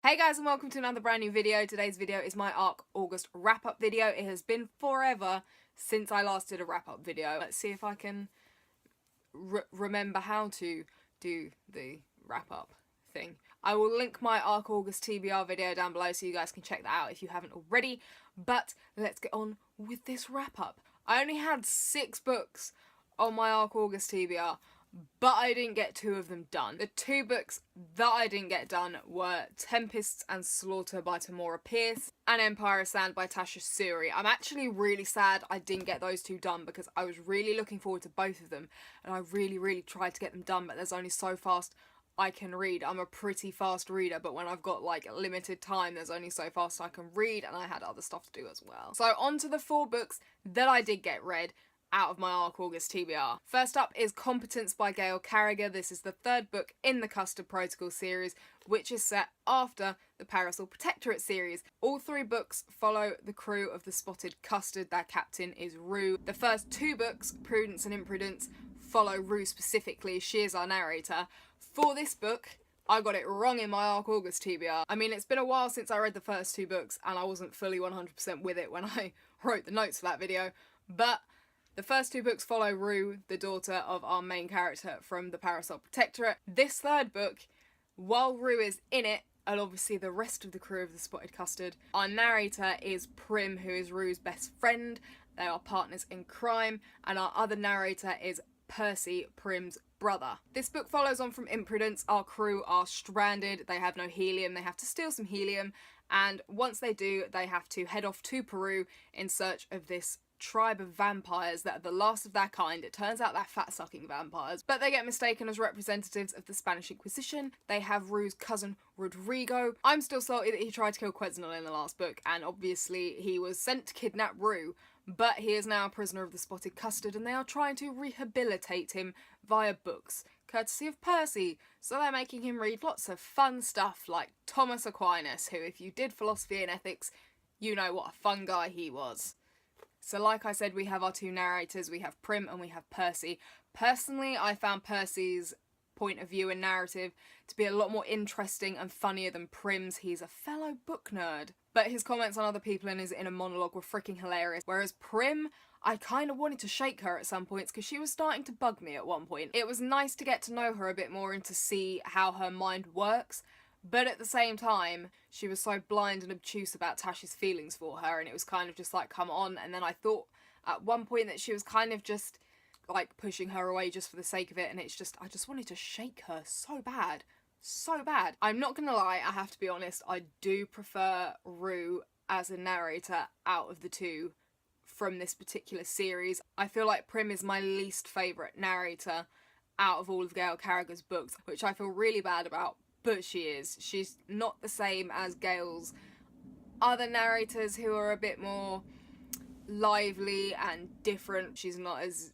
Hey guys, and welcome to another brand new video. Today's video is my ARC August wrap-up video. It has been forever since I last did a wrap-up video. Let's see if I can remember how to do the wrap-up thing. I will link my ARC August TBR video down below so you guys can check that out if you haven't already. But let's get on with this wrap-up. I only had 6 books on my ARC August TBR, but I didn't get 2 of them done. The 2 books that I didn't get done were Tempests and Slaughter by Tamora Pierce and Empire of Sand by Tasha Suri. I'm actually really sad I didn't get those 2 done because I was really looking forward to both of them and I really tried to get them done, but there's only so fast I can read. I'm a pretty fast reader, but when I've got like limited time, there's only so fast I can read, and I had other stuff to do as well. So on to the 4 books that I did get read out of my ARC August TBR. First up is Competence by Gail Carriger. This is the 3rd book in the Custard Protocol series, which is set after the Parasol Protectorate series. All 3 books follow the crew of the Spotted Custard. Their captain is Rue. The first 2 books, Prudence and Imprudence, follow Rue specifically. She is our narrator. For this book, I got it wrong in my ARC August TBR. I mean, it's been a while since I read the first 2 books and I wasn't fully 100% with it when I wrote the notes for that video, but the first 2 books follow Rue, the daughter of our main character from the Parasol Protectorate. This 3rd book, while Rue is in it, and obviously the rest of the crew of the Spotted Custard, our narrator is Prim, who is Rue's best friend. They are partners in crime, and our other narrator is Percy, Prim's brother. This book follows on from Imprudence. Our crew are stranded, they have no helium, they have to steal some helium, and once they do, they have to head off to Peru in search of this tribe of vampires that are the last of their kind. It turns out they're fat-sucking vampires, but they get mistaken as representatives of the Spanish Inquisition. They have Rue's cousin Rodrigo. I'm still salty that he tried to kill Quesnel in the last book, and obviously he was sent to kidnap Rue, but he is now a prisoner of the Spotted Custard, and they are trying to rehabilitate him via books, courtesy of Percy. So they're making him read lots of fun stuff like Thomas Aquinas, who, if you did philosophy and ethics, you know what a fun guy he was. So like I said, we have our 2 narrators, we have Prim and we have Percy. Personally, I found Percy's point of view and narrative to be a lot more interesting and funnier than Prim's. He's a fellow book nerd, but his comments on other people in his inner monologue were freaking hilarious. Whereas Prim, I kind of wanted to shake her at some points because she was starting to bug me at one point. It was nice to get to know her a bit more and to see how her mind works, but at the same time, she was so blind and obtuse about Tasha's feelings for her, and it was kind of just like, come on. And then I thought at one point that she was kind of just like pushing her away just for the sake of it, and it's just, I just wanted to shake her so bad. So bad. I'm not gonna lie, I have to be honest, I do prefer Rue as a narrator out of the 2 from this particular series. I feel like Prim is my least favourite narrator out of all of Gail Carriger's books, which I feel really bad about. But she is. She's not the same as Gail's other narrators who are a bit more lively and different. She's not as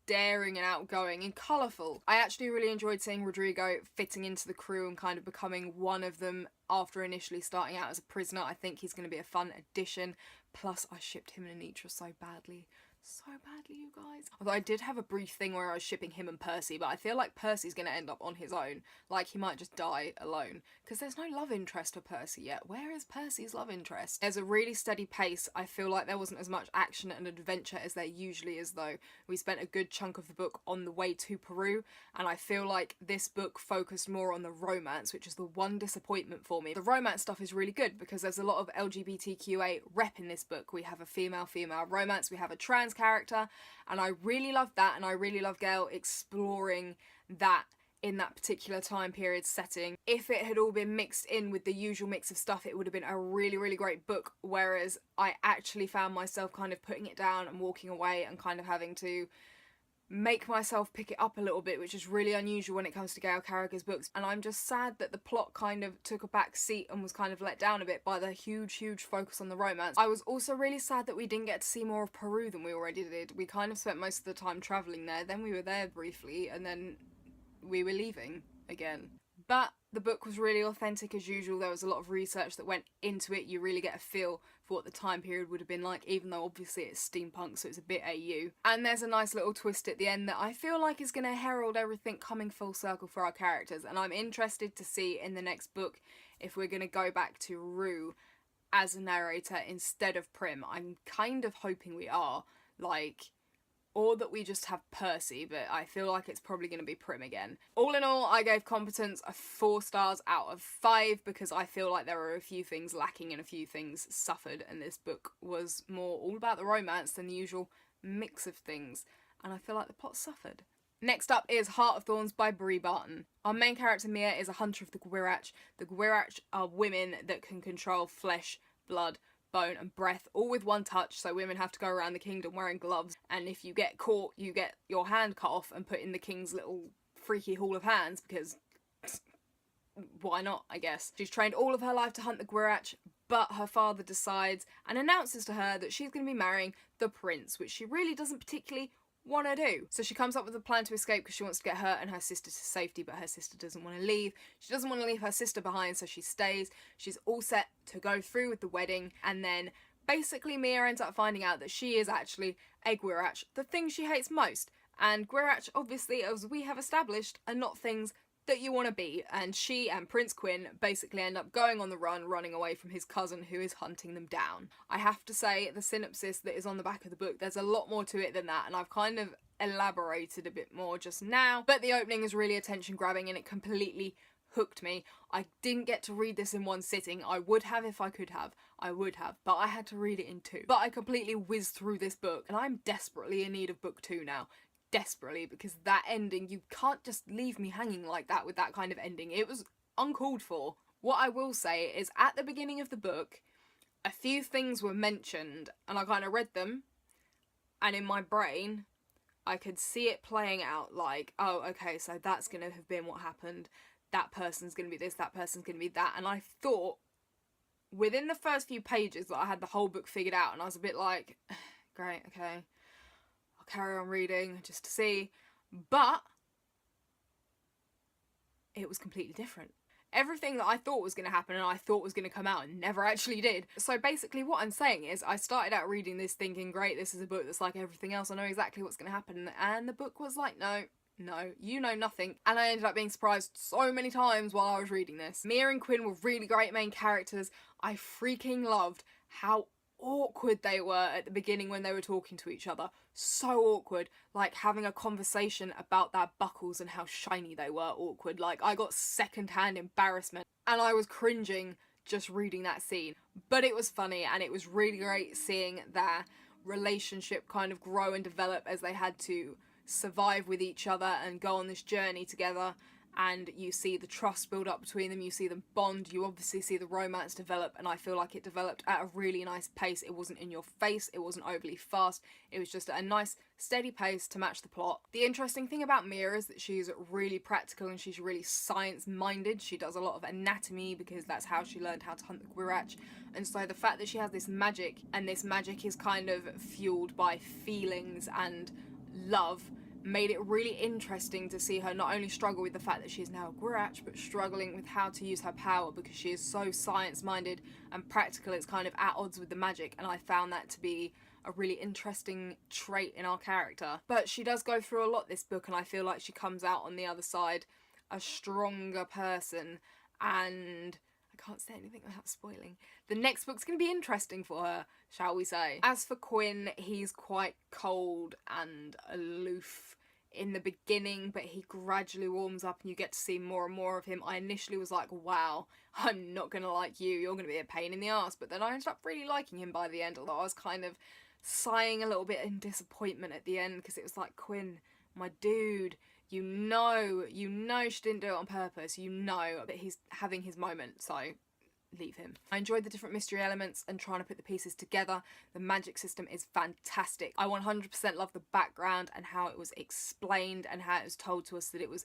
daring and outgoing and colourful. I actually really enjoyed seeing Rodrigo fitting into the crew and kind of becoming one of them after initially starting out as a prisoner. I think he's going to be a fun addition. Plus, I shipped him and Anitra so badly. So badly, you guys. Although I did have a brief thing where I was shipping him and Percy, but I feel like Percy's gonna end up on his own. Like, he might just die alone. Because there's no love interest for Percy yet. Where is Percy's love interest? There's a really steady pace. I feel like there wasn't as much action and adventure as there usually is, though. We spent a good chunk of the book on the way to Peru, and I feel like this book focused more on the romance, which is the one disappointment for me. The romance stuff is really good because there's a lot of LGBTQA rep in this book. We have a female-female romance, we have a trans character, and I really love that, and I really love Gail exploring that in that particular time period setting. If it had all been mixed in with the usual mix of stuff, it would have been a really great book, whereas I actually found myself kind of putting it down and walking away and kind of having to make myself pick it up a little bit, which is really unusual when it comes to Gail Carriger's books, and I'm just sad that the plot kind of took a back seat and was kind of let down a bit by the huge focus on the romance. I was also really sad that we didn't get to see more of Peru than we already did. We kind of spent most of the time travelling there, then we were there briefly, and then we were leaving again. But the book was really authentic as usual. There was a lot of research that went into it. You really get a feel for what the time period would have been like, even though obviously it's steampunk, so it's a bit AU. And there's a nice little twist at the end that I feel like is going to herald everything coming full circle for our characters, and I'm interested to see in the next book if we're going to go back to Rue as a narrator instead of Prim. I'm kind of hoping we are, like, or that we just have Percy, but I feel like it's probably going to be Prim again. All in all, I gave Competence a 4 stars out of 5 because I feel like there were a few things lacking and a few things suffered, and this book was more all about the romance than the usual mix of things, and I feel like the plot suffered. Next up is Heart of Thorns by Bree Barton. Our main character Mia is a hunter of the Gwyrach. The Gwyrach are women that can control flesh, blood, bone and breath all with one touch, so women have to go around the kingdom wearing gloves, and if you get caught you get your hand cut off and put in the king's little freaky hall of hands, because why not, I guess. She's trained all of her life to hunt the Gwyrach, but her father decides and announces to her that she's going to be marrying the prince, which she really doesn't particularly want to do. So she comes up with a plan to escape because she wants to get her and her sister to safety, but her sister doesn't want to leave. She doesn't want to leave her sister behind, so she stays. She's all set to go through with the wedding, and then basically Mia ends up finding out that she is actually a Gwyrach, the thing she hates most. And Gwyrach, obviously, as we have established, are not things that you want to be, and she and Prince Quinn basically end up going on the run, running away from his cousin who is hunting them down. I have to say, the synopsis that is on the back of the book, there's a lot more to it than that, and I've kind of elaborated a bit more just now, but the opening is really attention grabbing and it completely hooked me. I didn't get to read this in one sitting. I would have if I could have. I would have, but I had to read it in 2. But I completely whizzed through this book, and I'm desperately in need of book 2 now. Desperately, because that ending, you can't just leave me hanging like that with that kind of ending. It was uncalled for. What I will say is, at the beginning of the book, a few things were mentioned, and I kind of read them, and in my brain, I could see it playing out like, oh, okay, so that's going to have been what happened. That person's going to be this, that person's going to be that. And I thought, within the first few pages, that I had the whole book figured out, and I was a bit like, great, okay. Carry on reading just to see, but it was completely different. Everything that I thought was going to happen and I thought was going to come out never actually did. So basically what I'm saying is, I started out reading this thinking, great, this is a book that's like everything else, I know exactly what's going to happen, and the book was like, no, you know nothing. And I ended up being surprised so many times while I was reading this. Mia and Quinn were really great main characters. I freaking loved how awkward they were at the beginning when they were talking to each other. So awkward, like having a conversation about their buckles and how shiny they were. Awkward, like I got second-hand embarrassment and I was cringing just reading that scene. But it was funny, and it was really great seeing their relationship kind of grow and develop as they had to survive with each other and go on this journey together. And you see the trust build up between them, you see them bond, you obviously see the romance develop, and I feel like it developed at a really nice pace. It wasn't in your face, it wasn't overly fast, it was just at a nice steady pace to match the plot. The interesting thing about Mia is that she's really practical and she's really science minded. She does a lot of anatomy because that's how she learned how to hunt the Gwyrach, and so the fact that she has this magic, and this magic is kind of fueled by feelings and love, made it really interesting to see her not only struggle with the fact that she is now a Gwyrach, but struggling with how to use her power because she is so science-minded and practical. It's kind of at odds with the magic, and I found that to be a really interesting trait in our character. But she does go through a lot this book, and I feel like she comes out on the other side a stronger person, and I can't say anything without spoiling. The next book's going to be interesting for her, shall we say. As for Quinn, he's quite cold and aloof in the beginning, but he gradually warms up and you get to see more and more of him. I initially was like, wow, I'm not going to like you, you're going to be a pain in the arse, but then I ended up really liking him by the end, although I was kind of sighing a little bit in disappointment at the end because it was like, Quinn, my dude, you know she didn't do it on purpose, you know that he's having his moment, so leave him. I enjoyed the different mystery elements and trying to put the pieces together. The magic system is fantastic. I 100% love the background and how it was explained and how it was told to us that it was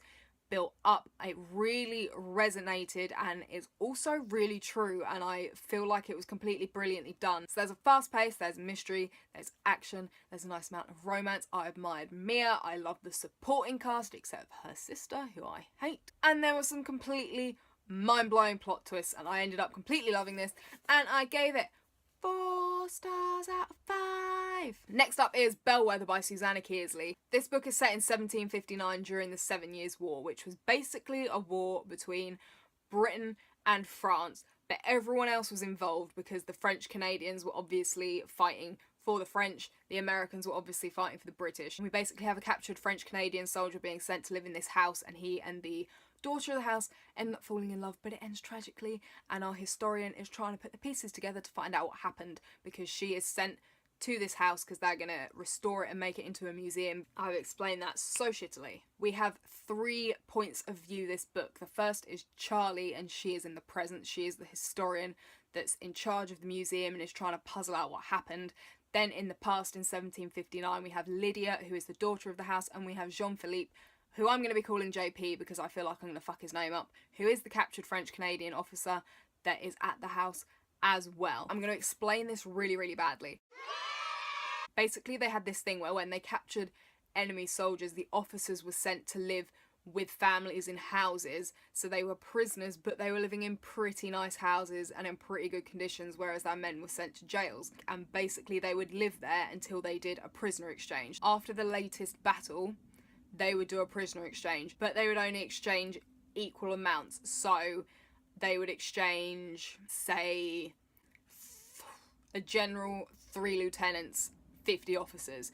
built up. It really resonated and is also really true, and I feel like it was completely brilliantly done. So there's a fast pace, there's mystery, there's action, there's a nice amount of romance. I admired Mia, I love the supporting cast except her sister, who I hate, and there were some completely mind-blowing plot twists, and I ended up completely loving this, and I gave it 4 stars out of 5. Next up is Bellwether by Susanna Kearsley. This book is set in 1759 during the 7 Years' War, which was basically a war between Britain and France, but everyone else was involved because the French Canadians were obviously fighting for the French, the Americans were obviously fighting for the British. And we basically have a captured French Canadian soldier being sent to live in this house, and he and the daughter of the house end up falling in love, but it ends tragically, and our historian is trying to put the pieces together to find out what happened, because she is sent to this house because they're going to restore it and make it into a museum. I've explained that so shittily. We have 3 points of view this book. The first is Charlie, and she is in the present. She is the historian that's in charge of the museum and is trying to puzzle out what happened. Then in the past, in 1759, we have Lydia, who is the daughter of the house, and we have Jean-Philippe, who I'm going to be calling JP because I feel like I'm going to fuck his name up, who is the captured French-Canadian officer that is at the house as well. I'm going to explain this really, really badly. Basically, they had this thing where when they captured enemy soldiers, the officers were sent to live with families in houses, so they were prisoners, but they were living in pretty nice houses and in pretty good conditions, whereas their men were sent to jails. And basically they would live there until they did a prisoner exchange. After the latest battle, they would do a prisoner exchange, but they would only exchange equal amounts. So they would exchange, say, a general, 3 lieutenants, 50 officers.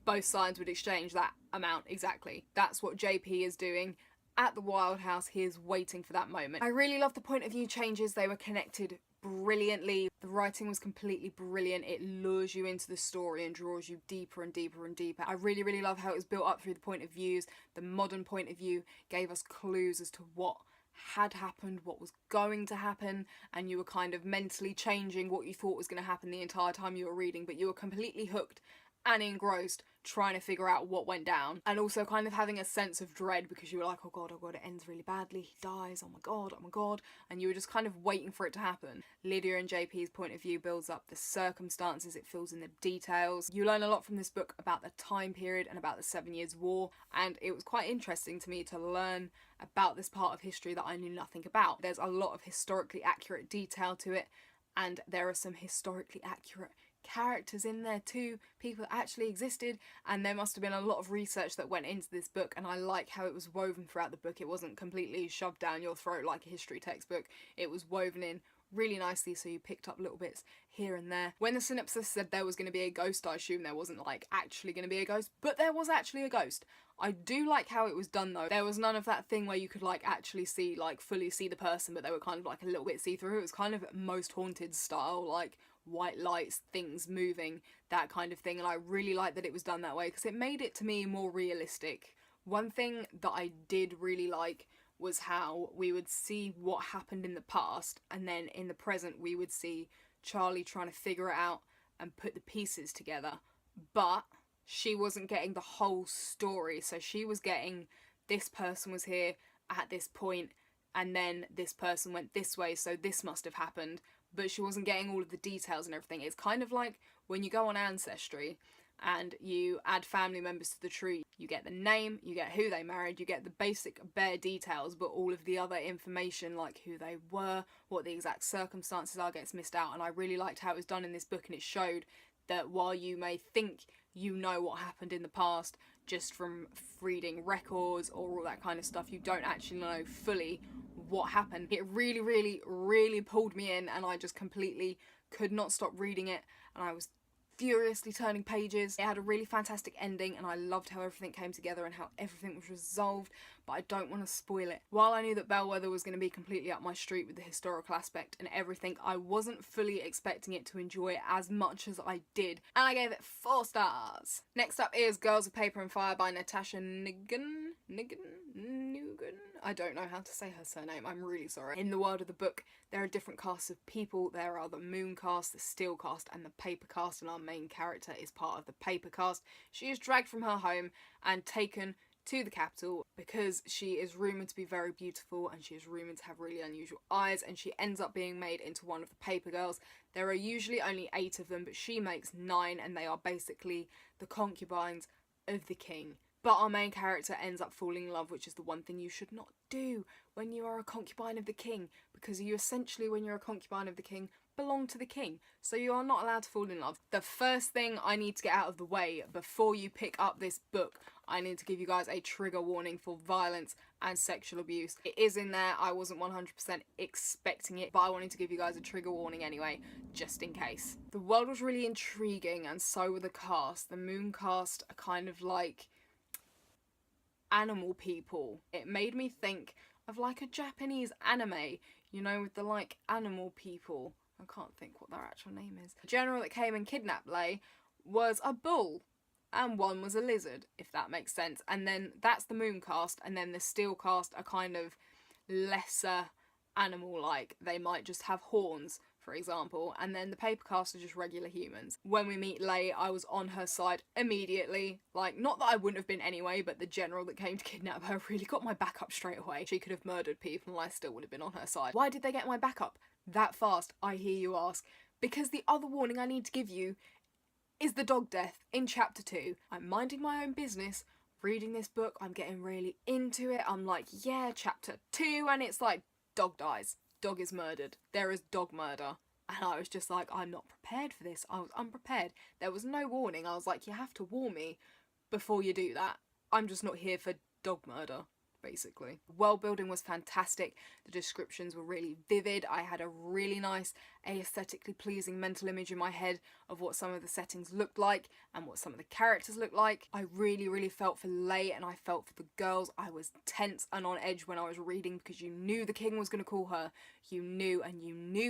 Both sides would exchange that amount exactly. That's what JP is doing at the Wild House. He is waiting for that moment. I really love the point of view changes. They were connected brilliantly. The writing was completely brilliant. It lures you into the story and draws you deeper and deeper and deeper. I really, really love how it was built up through the point of views. The modern point of view gave us clues as to what had happened, what was going to happen, and you were kind of mentally changing what you thought was going to happen the entire time you were reading, but you were completely hooked and engrossed trying to figure out what went down, and also kind of having a sense of dread because you were like, oh god, it ends really badly, he dies, oh my god, and you were just kind of waiting for it to happen. Lydia and JP's point of view builds up the circumstances, it fills in the details. You learn a lot from this book about the time period and about the 7 Years' War, and it was quite interesting to me to learn about this part of history that I knew nothing about. There's a lot of historically accurate detail to it, and there are some historically accurate characters in there too, people that actually existed, and there must have been a lot of research that went into this book, and I like how it was woven throughout the book. It wasn't completely shoved down your throat like a history textbook. It was woven in really nicely, so you picked up little bits here and there. When the synopsis said there was going to be a ghost, I assumed there wasn't like actually going to be a ghost, but there was actually a ghost. I do like how it was done though. There was none of that thing where you could like actually see, like fully see the person, but they were kind of like a little bit see-through. It was kind of Most Haunted style, like white lights, things moving, that kind of thing, and I really like that it was done that way because it made it to me more realistic. One thing that I did really like was how we would see what happened in the past, and then in the present we would see Charlie trying to figure it out and put the pieces together, but she wasn't getting the whole story. So she was getting, this person was here at this point and then this person went this way, so this must have happened, but she wasn't getting all of the details and everything. It's kind of like when you go on Ancestry and you add family members to the tree, you get the name, you get who they married, you get the basic bare details, but all of the other information like who they were, what the exact circumstances are, gets missed out. And I really liked how it was done in this book, and it showed that while you may think you know what happened in the past just from reading records or all that kind of stuff, you don't actually know fully what happened. It really, really, really pulled me in, and I just completely could not stop reading it, and I was furiously turning pages. It had a really fantastic ending, and I loved how everything came together and how everything was resolved, but I don't want to spoil it. While I knew that Bellwether was going to be completely up my street with the historical aspect and everything, I wasn't fully expecting it to enjoy it as much as I did, and I gave it 4 stars. Next up is Girls of Paper and Fire by Natasha Nugent. I don't know how to say her surname, I'm really sorry. In the world of the book, there are different casts of people. There are the Moon cast, the Steel cast, and the Paper cast, and our main character is part of the Paper cast. She is dragged from her home and taken to the capital because she is rumoured to be very beautiful, and she is rumoured to have really unusual eyes, and she ends up being made into one of the Paper Girls. There are usually only 8 of them, but she makes 9, and they are basically the concubines of the king. But our main character ends up falling in love, which is the one thing you should not do when you are a concubine of the king, because you essentially, when you're a concubine of the king, belong to the king, so you are not allowed to fall in love. The first thing I need to get out of the way before you pick up this book, I need to give you guys a trigger warning for violence and sexual abuse. It is in there, I wasn't 100% expecting it, but I wanted to give you guys a trigger warning anyway, just in case. The world was really intriguing, and so were the cast. The Moon cast are kind of like animal people. It made me think of like a Japanese anime, you know, with the like animal people. I can't think what their actual name is. The general that came and kidnapped Lei was a bull, and one was a lizard, if that makes sense. And then that's the Moon cast, and then the Steel cast are kind of lesser animal-like. They might just have horns, for example, and then the paper cast are just regular humans. When we meet Lei, I was on her side immediately. Like, not that I wouldn't have been anyway, but the general that came to kidnap her really got my back up straight away. She could have murdered people and I still would have been on her side. Why did they get my back up that fast, I hear you ask? Because the other warning I need to give you is the dog death in chapter 2. I'm minding my own business, reading this book, I'm getting really into it. I'm like, yeah, chapter 2, and it's like, dog dies. Dog is murdered. There is dog murder. And I was just like, I'm not prepared for this. I was unprepared. There was no warning. I was like, you have to warn me before you do that. I'm just not here for dog murder, basically. World building was fantastic. The descriptions were really vivid. I had a really nice aesthetically pleasing mental image in my head of what some of the settings looked like and what some of the characters looked like. I really felt for Lei, and I felt for the girls. I was tense and on edge when I was reading because you knew the king was going to call her. You knew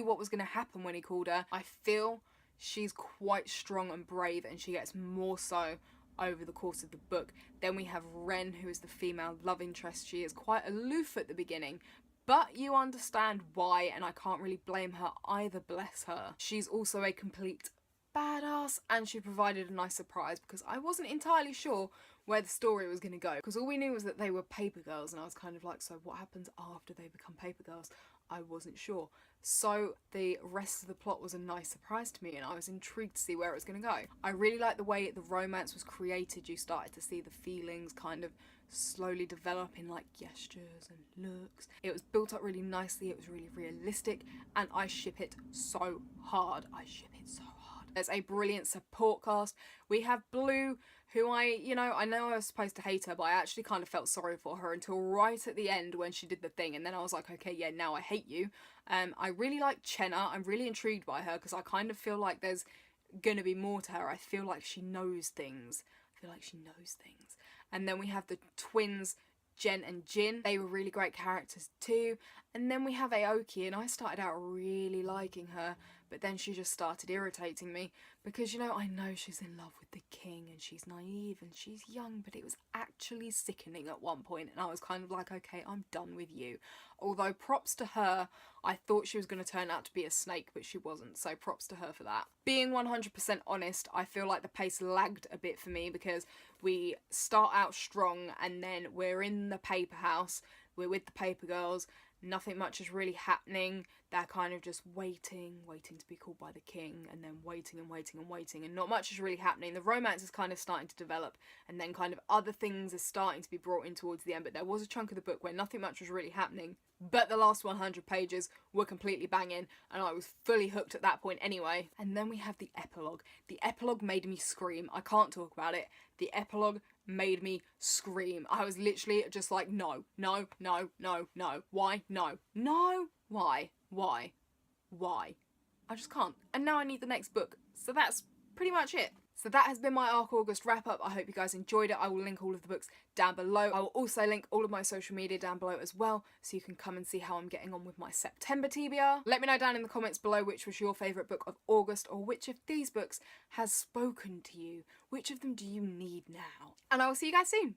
what was going to happen when he called her. I feel she's quite strong and brave, and she gets more so over the course of the book. Then we have Ren, who is the female love interest. She is quite aloof at the beginning, but you understand why, and I can't really blame her either, bless her. She's also a complete badass, and she provided a nice surprise because I wasn't entirely sure where the story was going to go, because all we knew was that they were paper girls, and I was kind of like, so what happens after they become paper girls? I wasn't sure. So the rest of the plot was a nice surprise to me, and I was intrigued to see where it was going to go. I really liked the way the romance was created. You started to see the feelings kind of slowly develop in like gestures and looks. It was built up really nicely. It was really realistic, and I ship it so hard. I ship it so hard. There's a brilliant support cast. We have Blue, who I know I was supposed to hate her, but I actually kind of felt sorry for her until right at the end when she did the thing, and then I was like, okay, yeah, now I hate you. I really like Chenna. I'm really intrigued by her because I kind of feel like there's gonna be more to her. I feel like she knows things. And then we have the twins, Jen and Jin. They were really great characters too. And then we have Aoki, and I started out really liking her, but then she just started irritating me because, you know, I know she's in love with the king and she's naive and she's young, but it was actually sickening at one point, and I was kind of like, okay, I'm done with you. Although props to her, I thought she was going to turn out to be a snake, but she wasn't, so props to her for that. Being 100% honest, I feel like the pace lagged a bit for me because we start out strong and then we're in the paper house, we're with the paper girls, nothing much is really happening. They're kind of just waiting to be called by the king, and then waiting, and not much is really happening. The romance is kind of starting to develop, and then kind of other things are starting to be brought in towards the end, but there was a chunk of the book where nothing much was really happening. But the last 100 pages were completely banging, and I was fully hooked at that point anyway. And then we have the epilogue. The epilogue made me scream. I can't talk about it. The epilogue made me scream. I was literally just like, no. Why? No. Why? I just can't. And now I need the next book. So that's pretty much it. So that has been my ARC August wrap up. I hope you guys enjoyed it. I will link all of the books down below. I will also link all of my social media down below as well, so you can come and see how I'm getting on with my September TBR. Let me know down in the comments below which was your favourite book of August, or which of these books has spoken to you. Which of them do you need now? And I will see you guys soon.